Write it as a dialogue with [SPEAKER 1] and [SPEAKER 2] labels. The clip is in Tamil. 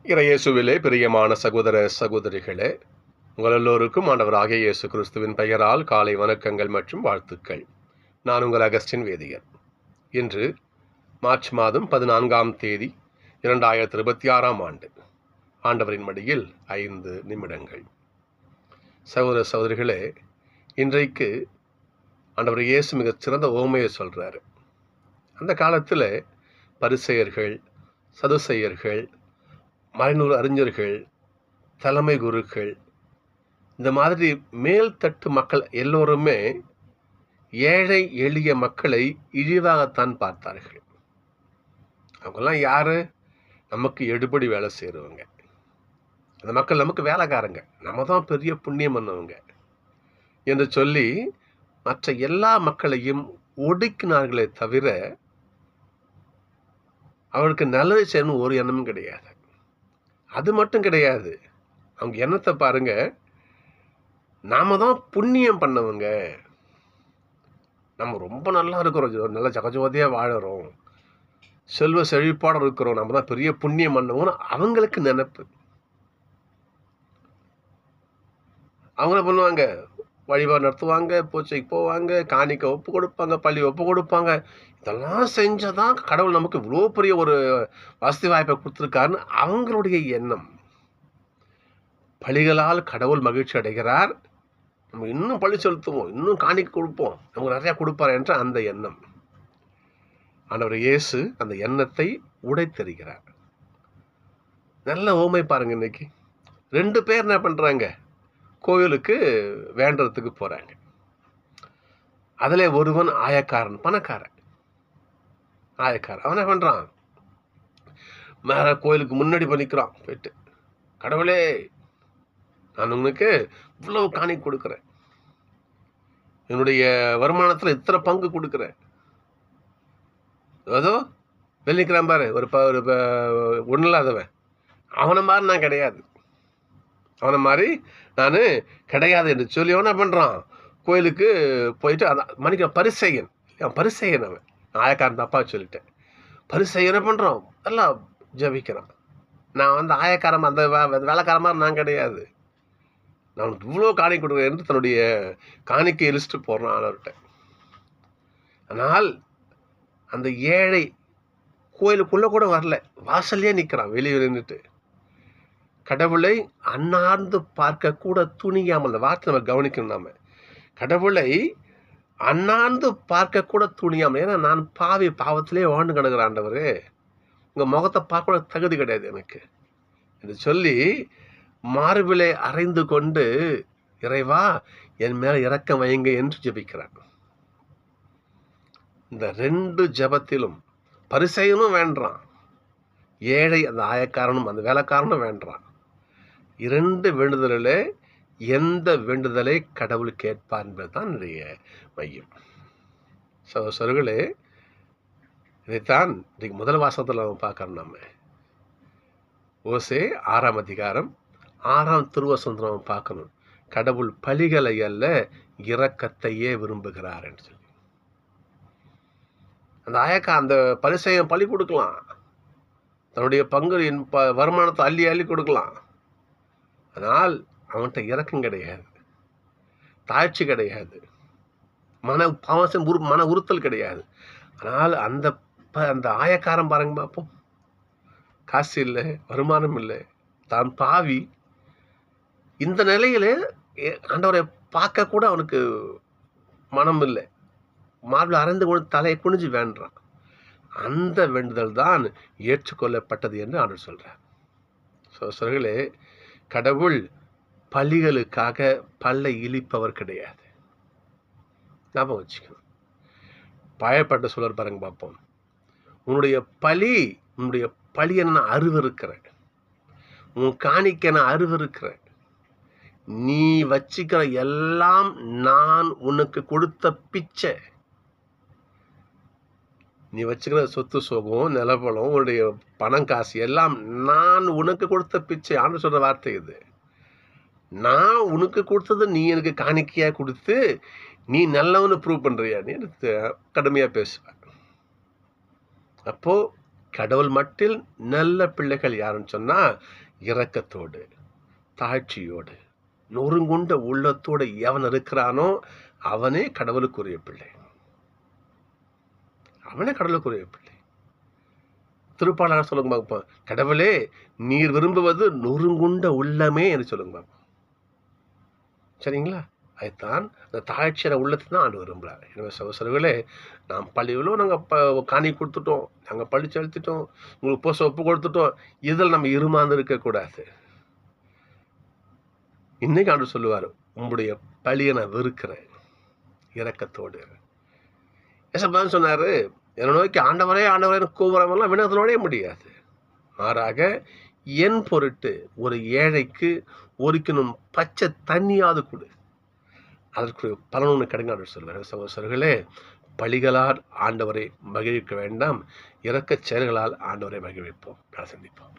[SPEAKER 1] இறையேசுவிலே பிரியமான சகோதர சகோதரிகளே, உங்கள் எல்லோருக்கும் ஆண்டவராகிய இயேசு கிறிஸ்துவின் பெயரால் காலை வணக்கங்கள் மற்றும் வாழ்த்துக்கள். நான் உங்கள் அகஸ்டின் வேதியர். இன்று மார்ச் மாதம் 14ஆம் தேதி 2026ஆம் ஆண்டு. ஆண்டவரின் மடியில் 5 நிமிடங்கள். சகோதர சகோதரிகளே, இன்றைக்கு ஆண்டவர் இயேசு மிகச் சிறந்த உவமையை சொல்கிறாரு. அந்த காலத்தில் பரிசேயர்கள், சதுசேயர்கள், மறைநூல் அறிஞர்கள், தலைமை குருக்கள், இந்த மாதிரி மேல்தட்டு மக்கள் எல்லோருமே ஏழை எளிய மக்களை இழிவாகத்தான் பார்த்தார்கள். அவங்கெல்லாம் யாரு? நமக்கு எடுபடி வேலை செய்கிறவங்க. அந்த மக்கள் நமக்கு வேலைக்காரங்க, நம்ம தான் பெரிய புண்ணியம் பண்ணவங்க என்று சொல்லி மற்ற எல்லா மக்களையும் ஒடுக்கினார்களே தவிர அவருக்கு நல்லது செய்யணும் ஒரு எண்ணமும் கிடையாது. அது மட்டும் கிடையாது, அவங்க எண்ணத்தை பாருங்க, நாம தான் புண்ணியம் பண்ணவங்க, நம்ம ரொம்ப நல்லா இருக்கிறோம், நல்ல ஜகஜோதியாக வாழறோம், செல்வ செழிப்பாட இருக்கிறோம், நம்ம தான் பெரிய புண்ணியம் பண்ணவங்க அவங்களுக்கு நினைப்பு. அவங்க என்ன பண்ணுவாங்க? வழிபாடு நடத்துவாங்க, பூச்சைக்கு போவாங்க, காணிக்க ஒப்பு கொடுப்பாங்க, பள்ளி ஒப்பு கொடுப்பாங்க. இதெல்லாம் செஞ்சதான் கடவுள் நமக்கு இவ்வளோ பெரிய ஒரு வசதி வாய்ப்பை கொடுத்துருக்காருன்னு அவங்களுடைய எண்ணம். பலிகளால் கடவுள் மகிழ்ச்சி அடைகிறார், நம்ம இன்னும் பழி செலுத்துவோம், இன்னும் காணிக்க கொடுப்போம், நமக்கு நிறையா கொடுப்பார் என்ற அந்த எண்ணம். ஆண்டவர் இயேசு அந்த எண்ணத்தை உடைத்தெறிகிறார். நல்ல ஓமை பாருங்க. இன்னைக்கு 2 பேர் என்ன பண்ணுறாங்க? கோயிலுக்கு வேண்டறதுக்கு போகிறாங்க. அதில் ஒருவன் ஆயக்காரன், பணக்காரன் ஆயக்காரன். அவன் என்ன பண்ணுறான்? மேலே கோயிலுக்கு முன்னாடி பண்ணிக்கிறான். போயிட்டு, கடவுளே, நான் உங்களுக்கு இவ்வளவு காணி கொடுக்குறேன், என்னுடைய வருமானத்தில் இத்தனை பங்கு கொடுக்குறேன். ஏதோ வெள்ளிக்கிறான் பாரு, ஒரு ஒன்றும் இல்லாதவன், அவனை மாதிரி நான் கிடையாது, அவனை மாதிரி நான் கிடையாது என்று சொல்லி அவன் என்ன பண்ணுறான்? கோயிலுக்கு போயிட்டு அந்த மணிக்கு பரிசெய்யன், அவன் ஆயக்காரன் தப்பா சொல்லிட்டேன். பரிசெய்யன் என்ன பண்ணுறான்? எல்லாம் ஜபிக்கிறான். நான் ஆயக்காரன், அந்த வேலைக்கார மாதிரி நான் கிடையாது, நான் இவ்வளோ காணிக்கை கொடுக்குறேன் என்று தன்னுடைய காணிக்கை லிஸ்ட்டு போடுறான் ஆளர்கிட்ட. ஆனால் அந்த ஏழை கோயிலுக்குள்ளே கூட வரல, வாசல்லே நிற்கிறான், வெளியே நின்றுட்டு. கடவுளை அண்ணார்ந்து பார்க்க கூட துணியாமல், வார்த்தை நம்ம கவனிக்கணும். நாம கடவுளை அண்ணார்ந்து பார்க்க கூட துணியாமல், ஏன்னா நான் பாவத்திலே வாழ்ந்து கிடக்குற ஆண்டவரே, உங்கள் முகத்தை பார்க்க கூட தகுதி கிடையாது எனக்கு என்று சொல்லி மார்பிலே அறைந்து கொண்டு, இறைவா என் மேலே இரக்கம் வையுங்க என்று ஜெபிக்கிறான். இந்த 2 ஜெபத்திலும் பரிசேயனும் வேண்டான், ஏழை அந்த ஆயக்காரனும் அந்த வேலைக்காரனும் வேண்டான். 2 வேண்டுதலில் எந்த வேண்டுதலை கடவுள் கேட்பார் என்பதுதான் என்னுடைய மையம். சகோதரர்களே, இதைத்தான் இன்றைக்கு முதல் வாசகத்தில் நம்ம பார்க்கறோம். நம்ம ஓசே 6ஆம் அதிகாரம் 6ஆம் திருவசனத்தை நம்ம பார்க்கணும். கடவுள் பலிகளை அல்ல இரக்கத்தையே விரும்புகிறார் என்று சொல்லி. அந்த பரிசேயன் பலி கொடுக்கலாம், தன்னுடைய பங்கு வருமானத்தை அள்ளி அள்ளி கொடுக்கலாம். ஆனால் அவன்கிட்ட இரக்கம் கிடையாது, தாழ்ச்சி கிடையாது, மன உறுத்தல் கிடையாது. ஆனால் அந்த ஆயக்காரன் பாருங்க பார்ப்போம், காசு இல்லை, வருமானம் இல்லை, தான் பாவி. இந்த நிலையில ஆண்டவரை பார்க்க கூட அவனுக்கு மனம் இல்லை, மார்பில் அரைந்து கொண்டு தலையை குனிஞ்சு வேண்டான். அந்த வேண்டுதல் தான் ஏற்றுக்கொள்ளப்பட்டது என்று ஆண்டவர் சொல்றார். சகோதரர்களே, கடவுள் பலிகளுக்காக பல்லை இழிப்பவர் கிடையாது, ஞாபகம் வச்சுக்கணும். பழையப்பட்ட சொல்ல பாருங்க பார்ப்போம். உன்னுடைய பலி என்ன அருவருக்கிறேன், உன் காணிக்க நான் அருவருக்கிறேன், நீ வச்சுக்கிற எல்லாம் நான் உனக்கு கொடுத்த பிச்சை, நீ வச்சுக்கிற சொத்து சோகம் நிலப்பலம் உன்னுடைய பணம் காசு எல்லாம் நான் உனக்கு கொடுத்த பிச்சை. ஆண்டு சொல்ற வார்த்தை இது. நான் உனக்கு கொடுத்தது நீ எனக்கு காணிக்கையா கொடுத்து நீ நல்லவனு ப்ரூவ் பண்றியா? நீ கடுமையா பேசுவேன். அப்போ கடவுள் மட்டில் நல்ல பிள்ளைகள் யாருன்னு சொன்னா இரக்கத்தோடு, தாழ்ச்சியோடு, நொறுங்குண்ட உள்ளத்தோடு எவன் இருக்கிறானோ அவனே கடவுளுக்குரிய பிள்ளை. அவனே கடவுளுக்குரிய பிள்ளை. திருப்பாளர் சொல்லுங்க பார்ப்போம், கடவுளே நீர் விரும்புவது நொறுங்குண்ட உள்ளமே என்று சொல்லுங்க பார்ப்போம். சரிங்களா? அதுதான் அந்த தாழ்ச்சியான உள்ளத்தை தான் ஆண்டு விரும்புகிறார். எனவே சகோதரர்களே, நாம் பள்ளிகளும் நாங்கள் காணி கொடுத்துட்டோம், நாங்கள் பள்ளி செலுத்திட்டோம், உங்களுக்கு போச ஒப்பு கொடுத்துட்டோம், இதில் நம்ம இருமாந்து இருக்கக்கூடாது. இன்னைக்கு ஆண்டு சொல்லுவார், உங்களுடைய பழியை நான் வெறுக்கிறேன் இரக்கத்தோடு. ஏசப்பான்னு சொன்னாரு, என்னை நோக்கி ஆண்டவரே ஆண்டவரே கூவுறவெல்லாம் வினதனோடே முடியாது, மாறாக என் பொருட்டு ஒரு ஏழைக்கு ஒரு கிணம் பச்சை தண்ணியாவது கொடு, அதற்கு பலனொன்று கிடைங்க சொல்வார். சகோதரர்களே, பழிகளால் ஆண்டவரை மகிழ்விக்க வேண்டாம், இரக்க செயல்களால் ஆண்டவரை மகிழ்விப்போம். சந்திப்போம்.